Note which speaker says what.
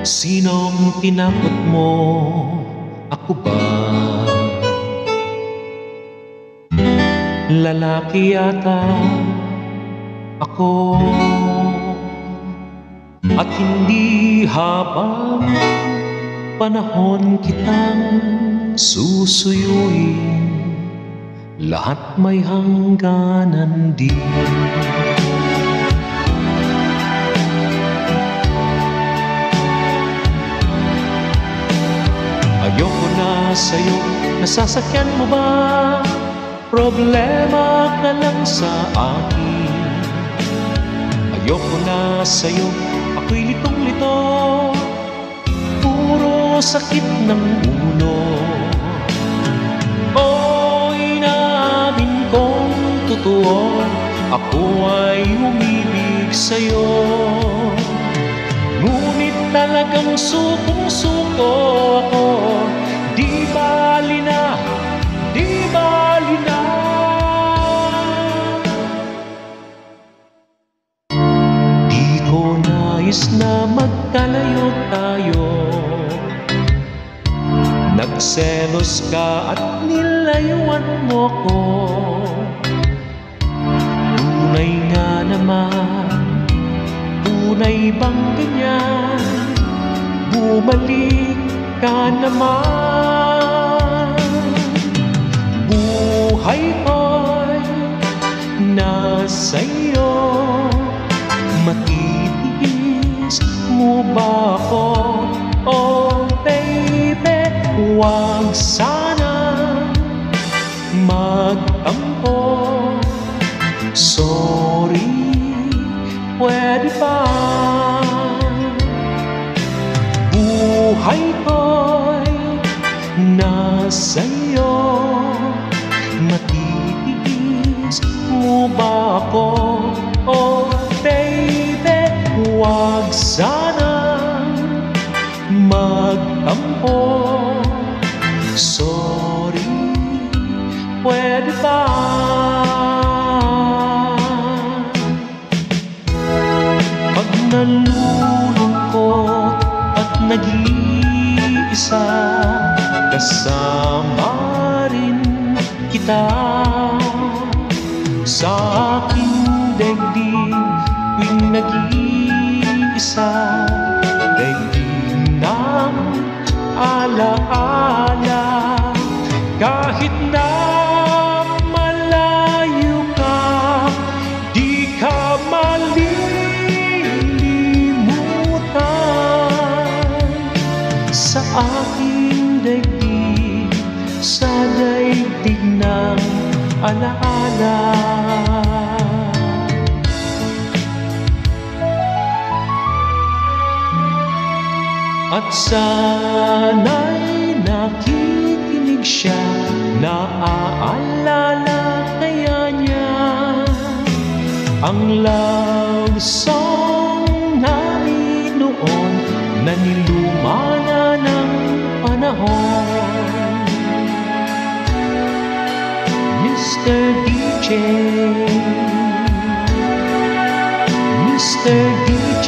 Speaker 1: Sinong tinakot mo? Ako ba? Lalaki yata ako, at hindi habang panahon kitang susuyuin. Lahat may hangganan din. Ayoko na sa'yo, nasasakyan mo ba? Problema ka lang sa akin. Ayoko na sa'yo, ako'y litong-lito, puro sakit ng ulo. O inamin kong totoo, ako ay umibig sa'yo. Ngunit talagang sukong-suko ako. Di bali na, di bali na. Di ko nais na magkalayo tayo. Nagselos ka at nilayuan mo ko. Tunay nga naman, tunay bang ganyan? Bumalik ka naman. Buhay ko'y nasa iyo. Matitiis mo ba ako? Oh baby, huwag sana magtampo. Sorry, pwede ba? Buhay ko'y nasa iyo. Matitiis mo ba ako? Oh baby, huwag sana magtampo. Sorry, pwede ba? Pag nalulungkot at nag-iisa, kasama rin kita. Sa aking daigdig tuwing nag-iisa, daigdig ng alaala. Kahit na malayo ka, di ka malilimutan. Sa aking daigdig, sa daigdig ng alaala. At sana'y nakikinig siya, naaalala kaya niya ang love song namin noon na nilumana ng panahon. Mr. DJ, Mr. DJ,